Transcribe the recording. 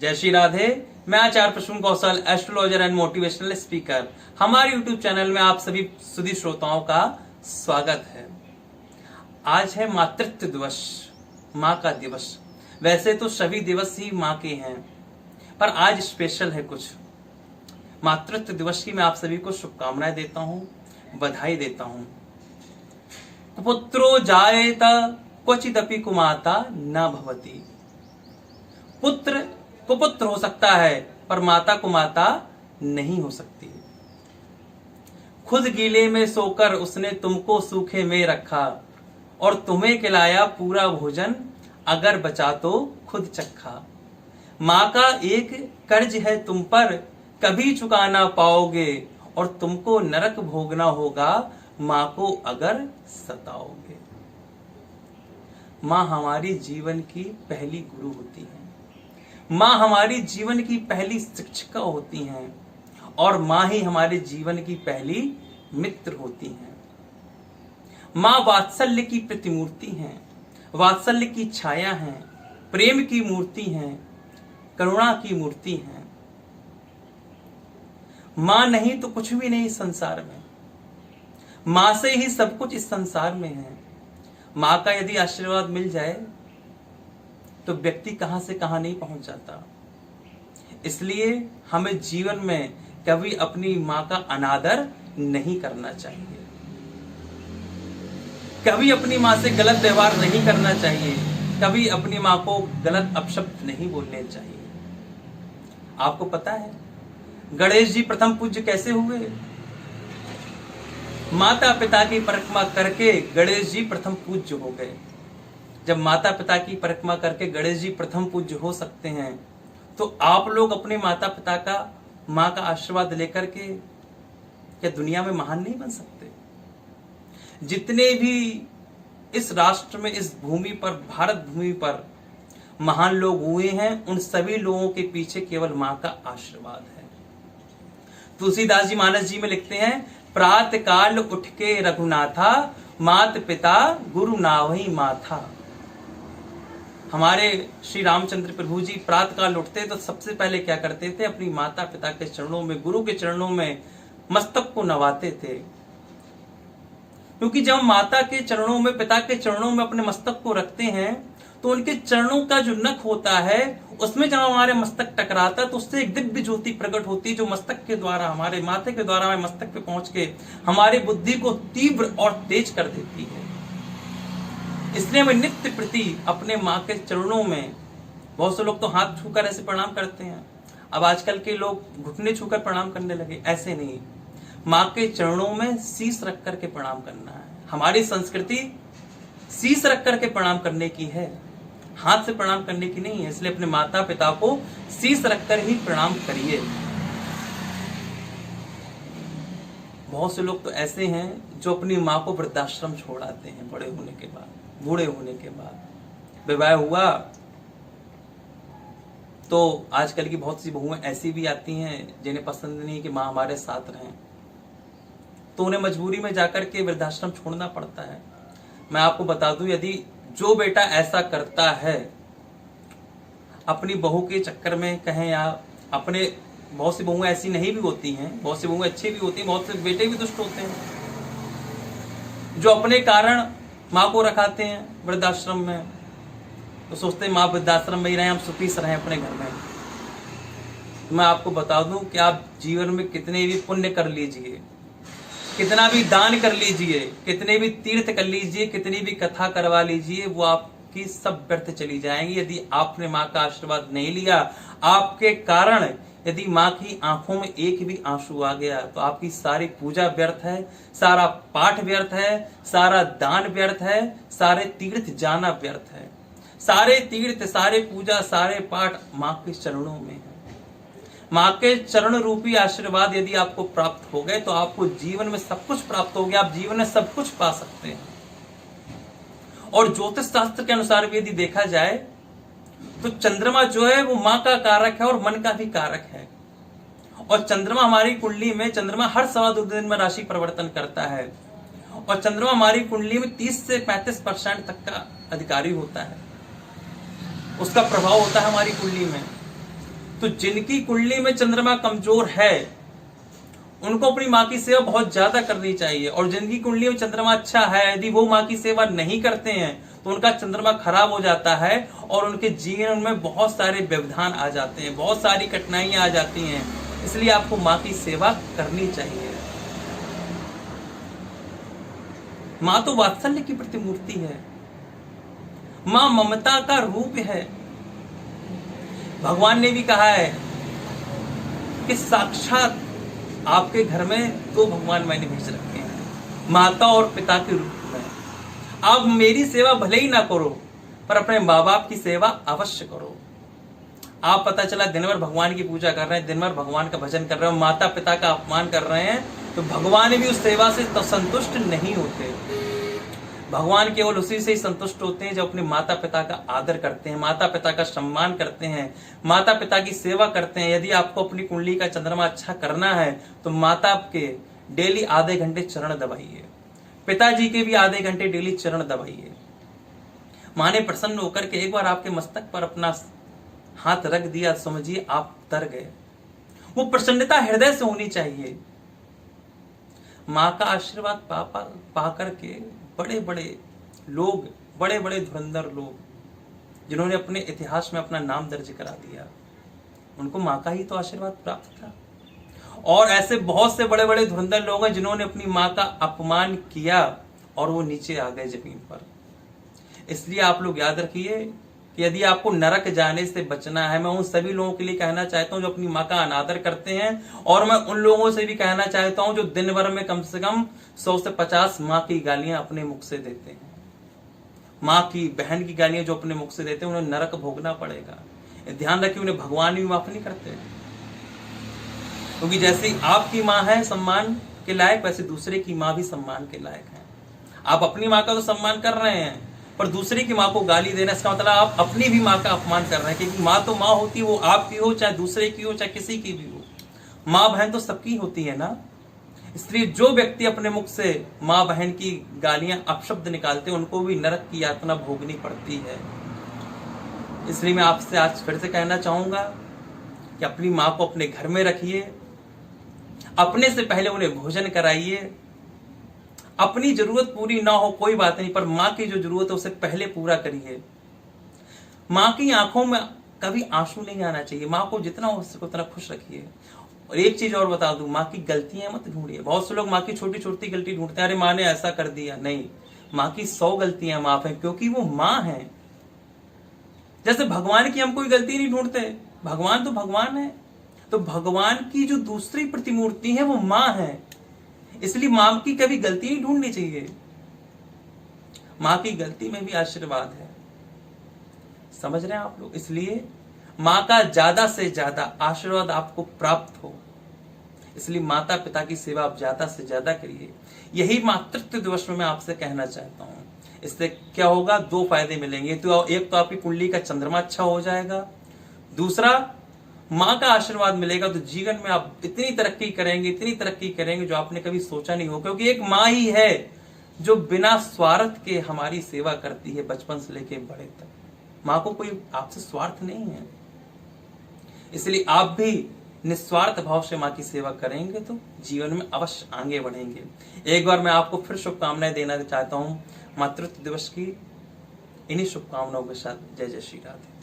जय श्री राधे। मैं आचार्य प्रसून कौशल, astrologer and motivational speaker. हमारे यूट्यूब चैनल में आप सभी सुधी श्रोताओं का स्वागत है। आज है मातृत्व दिवस, माँ का दिवस। वैसे तो सभी दिवस ही माँ के हैं, पर आज स्पेशल है कुछ। मातृत्व दिवस की मैं आप सभी को शुभकामनाएं देता हूँ, बधाई देता हूँ। पुत्रो जायेत क्वचिदपि कुमाता न भवति। पुत्र कुपुत्र हो सकता है, पर माता कुमाता नहीं हो सकती। खुद गीले में सोकर उसने तुमको सूखे में रखा, और तुम्हें खिलाया पूरा भोजन, अगर बचा तो खुद चखा। माँ का एक कर्ज है तुम पर, कभी चुका ना पाओगे, और तुमको नरक भोगना होगा माँ को अगर सताओगे। माँ हमारी जीवन की पहली गुरु होती है, माँ हमारी जीवन की पहली शिक्षिका होती हैं, और माँ ही हमारे जीवन की पहली मित्र होती हैं। माँ वात्सल्य की प्रतिमूर्ति हैं, वात्सल्य की छाया हैं, प्रेम की मूर्ति हैं, करुणा की मूर्ति हैं। माँ नहीं तो कुछ भी नहीं संसार में, माँ से ही सब कुछ इस संसार में है। माँ का यदि आशीर्वाद मिल जाए तो व्यक्ति कहां से कहां नहीं पहुंच जाता। इसलिए हमें जीवन में कभी अपनी माँ का अनादर नहीं करना चाहिए, कभी अपनी माँ से गलत व्यवहार नहीं करना चाहिए, कभी अपनी माँ को गलत अपशब्द नहीं बोलने चाहिए। आपको पता है गणेश जी प्रथम पूज्य कैसे हुए? माता पिता की परिक्रमा करके गणेश जी प्रथम पूज्य हो गए। जब माता पिता की परिक्रमा करके गणेश जी प्रथम पूज्य हो सकते हैं, तो आप लोग अपने माता पिता का, माँ का आशीर्वाद लेकर के क्या दुनिया में महान नहीं बन सकते? जितने भी इस राष्ट्र में, इस भूमि पर, भारत भूमि पर महान लोग हुए हैं, उन सभी लोगों के पीछे केवल माँ का आशीर्वाद है। तुलसीदास जी मानस जी में लिखते हैं, प्रात काल उठ के रघुनाथा, मात पिता गुरु नावही माथा। हमारे श्री रामचंद्र प्रभु जी प्रात काल उठते तो सबसे पहले क्या करते थे? अपनी माता पिता के चरणों में, गुरु के चरणों में मस्तक को नवाते थे। क्योंकि जब माता के चरणों में, पिता के चरणों में अपने मस्तक को रखते हैं, तो उनके चरणों का जो नख होता है, उसमें जब हमारे मस्तक टकराता है तो उससे एक दिव्य ज्योति प्रकट होती है, जो मस्तक के द्वारा, हमारे माथे के द्वारा हमारे मस्तक पे पहुंच के हमारी बुद्धि को तीव्र और तेज कर देती है। इसलिए हमें नित्य प्रति अपने माँ के चरणों में, बहुत से लोग तो हाथ छूकर ऐसे प्रणाम करते हैं, अब आजकल के लोग घुटने छूकर प्रणाम करने लगे। ऐसे नहीं, माँ के चरणों में शीश रख करके प्रणाम करना है। हमारी संस्कृति शीश रख करके प्रणाम करने की है, हाथ से प्रणाम करने की नहीं है। इसलिए अपने माता पिता को शीश रखकर ही प्रणाम करिए। बहुत से लोग तो ऐसे हैं जो अपनी माँ को वृद्धाश्रम छोड़ आते हैं बड़े होने के बाद, बूढ़े होने के बाद। विवाह हुआ तो आजकल की बहुत सी बहुएं ऐसी भी आती हैं जिन्हें पसंद नहीं कि माँ हमारे साथ रहें, तो उन्हें मजबूरी में जाकर के वृद्धाश्रम छोड़ना पड़ता है। मैं आपको बता दूं, यदि जो बेटा ऐसा करता है, अपनी बहू के चक्कर में कहें, या अपने, बहुत सी बहुएं ऐसी नहीं भी होती हैं, बहुत सी बहुएं अच्छी भी होती हैं, बहुत से बेटे भी दुष्ट होते हैं, जो अपने कारण माँ को रखाते हैं वृद्धाश्रम में, तो सोचते हैं माँ वृद्धाश्रम में ही रहे, हम सुखी से रहें अपने घर में। मैं आपको बता दूं कि आप जीवन में कितने भी पुण्य कर लीजिए, कितना भी दान कर लीजिए, कितने भी तीर्थ कर लीजिए, कितनी भी कथा करवा लीजिए, वो आपकी सब व्यर्थ चली जाएंगी यदि आपने माँ का आशीर्वाद नहीं लिया। आपके कारण यदि माँ की आंखों में एक भी आंसू आ गया तो आपकी सारी पूजा व्यर्थ है, सारा पाठ व्यर्थ है, सारा दान व्यर्थ है, सारे तीर्थ जाना व्यर्थ है। सारे तीर्थ, सारे पूजा, सारे पाठ माँ के चरणों में है। माँ के चरण रूपी आशीर्वाद यदि आपको प्राप्त हो गए तो आपको जीवन में सब कुछ प्राप्त हो गया, आप जीवन में सब कुछ पा सकते हैं। और ज्योतिष शास्त्र के अनुसार भी यदि देखा जाए तो चंद्रमा जो है वो माँ का कारक है और मन का भी कारक है। और चंद्रमा हमारी कुंडली में, चंद्रमा हर 2.25 दिन में राशि परिवर्तन करता है, और चंद्रमा हमारी कुंडली में 30 से 35% तक का अधिकारी होता है, उसका प्रभाव होता है हमारी कुंडली में। तो जिनकी कुंडली में चंद्रमा कमजोर है उनको अपनी माँ की सेवा बहुत ज्यादा करनी चाहिए, और जिनकी कुंडली में चंद्रमा अच्छा है यदि वो माँ की सेवा नहीं करते हैं तो उनका चंद्रमा खराब हो जाता है और उनके जीवन में बहुत सारे व्यवधान आ जाते हैं, बहुत सारी कठिनाइयां आ जाती हैं। इसलिए आपको माँ की सेवा करनी चाहिए। माँ तो वात्सल्य की प्रतिमूर्ति है, माँ ममता का रूप है। भगवान ने भी कहा है कि साक्षात आपके घर में दो भगवान मैंने भेज रखे हैं, माता और पिता के रूप में। आप मेरी सेवा भले ही ना करो पर अपने माँ बाप की सेवा अवश्य करो। आप पता चला दिन भर भगवान की पूजा कर रहे हैं, दिन भर भगवान का भजन कर रहे हैं, माता पिता का अपमान कर रहे हैं, तो भगवान भी उस सेवा से तो संतुष्ट नहीं होते। भगवान केवल उसी से ही संतुष्ट होते हैं जो अपने माता पिता का आदर करते हैं, माता पिता का सम्मान करते हैं, माता पिता की सेवा करते हैं। यदि आपको अपनी कुंडली का चंद्रमा अच्छा करना है तो माता के डेली आधे घंटे चरण दबाइए, पिताजी के भी आधे घंटे डेली चरण दबाइए। माँ ने प्रसन्न होकर के एक बार आपके मस्तक पर अपना हाथ रख दिया, समझिए आप तर गए। वो प्रसन्नता हृदय से होनी चाहिए। माँ का आशीर्वाद पा करके बड़े बड़े लोग, बड़े बड़े धुरंधर लोग जिन्होंने अपने इतिहास में अपना नाम दर्ज करा दिया, उनको माँ का ही तो आशीर्वाद प्राप्त था। और ऐसे बहुत से बड़े बड़े धुरंधर लोग हैं जिन्होंने अपनी माँ का अपमान किया और वो नीचे आ गए जमीन पर। इसलिए आप लोग याद रखिए कि यदि आपको नरक जाने से बचना है, मैं उन सभी लोगों के लिए कहना चाहता हूं जो अपनी माँ का अनादर करते हैं, और मैं उन लोगों से भी कहना चाहता हूं जो दिन भर में कम से कम 100 से 50 माँ की गालियां अपने मुख से देते हैं। माँ की, बहन की गालियां जो अपने मुख से देते हैं उन्हें नरक भोगना पड़ेगा। ध्यान रखिए, उन्हें भगवान भी माफ नहीं करते, क्योंकि जैसे आपकी माँ है सम्मान के लायक, वैसे दूसरे की माँ भी सम्मान के लायक है। आप अपनी माँ का तो सम्मान कर रहे हैं पर दूसरे की माँ को गाली देना, इसका मतलब आप अपनी भी माँ का अपमान कर रहे हैं। क्योंकि माँ तो माँ होती है, वो आपकी हो चाहे दूसरे की हो चाहे किसी की भी हो, माँ बहन तो सबकी होती है ना। इसलिए जो व्यक्ति अपने मुख से माँ बहन की गालियां, अपशब्द निकालते हैं, उनको भी नरक की यातना भोगनी पड़ती है। इसलिए मैं आपसे आज फिर से कहना चाहूंगा कि अपनी माँ को अपने घर में रखिए, अपने से पहले उन्हें भोजन कराइए। अपनी जरूरत पूरी ना हो कोई बात नहीं, पर माँ की जो जरूरत है उसे पहले पूरा करिए। माँ की आंखों में कभी आंसू नहीं आना चाहिए। माँ को जितना हो सके उतना खुश रखिए। और एक चीज और बता दूं, माँ की गलतियां मत ढूंढिए। बहुत से लोग माँ की छोटी छोटी गलती ढूंढते हैं, अरे माँ ने ऐसा कर दिया। नहीं, माँ की 100 गलतियां माफ है, क्योंकि वो माँ है। जैसे भगवान की हम कोई गलती नहीं ढूंढते, भगवान तो भगवान है, तो भगवान की जो दूसरी प्रतिमूर्ति है वो माँ है। इसलिए माँ की कभी गलती नहीं ढूंढनी चाहिए। माँ की गलती में भी आशीर्वाद है, समझ रहे हैं आप लोग। इसलिए माँ का ज्यादा से ज्यादा आशीर्वाद आपको प्राप्त हो, इसलिए माता पिता की सेवा आप ज्यादा से ज्यादा करिए। यही मातृत्व दिवस में मैं आपसे कहना चाहता हूं। इससे क्या होगा, 2 फायदे मिलेंगे। तो एक तो आपकी कुंडली का चंद्रमा अच्छा हो जाएगा, दूसरा माँ का आशीर्वाद मिलेगा। तो जीवन में आप इतनी तरक्की करेंगे, इतनी तरक्की करेंगे जो आपने कभी सोचा नहीं हो, क्योंकि एक माँ ही है जो बिना स्वार्थ के हमारी सेवा करती है बचपन से लेके बड़े तक। माँ को कोई आपसे स्वार्थ नहीं है, इसलिए आप भी निस्वार्थ भाव से माँ की सेवा करेंगे तो जीवन में अवश्य आगे बढ़ेंगे। एक बार मैं आपको फिर शुभकामनाएं देना चाहता हूँ मातृत्व दिवस की। इन्हीं शुभकामनाओं के साथ जय जय श्री राधे।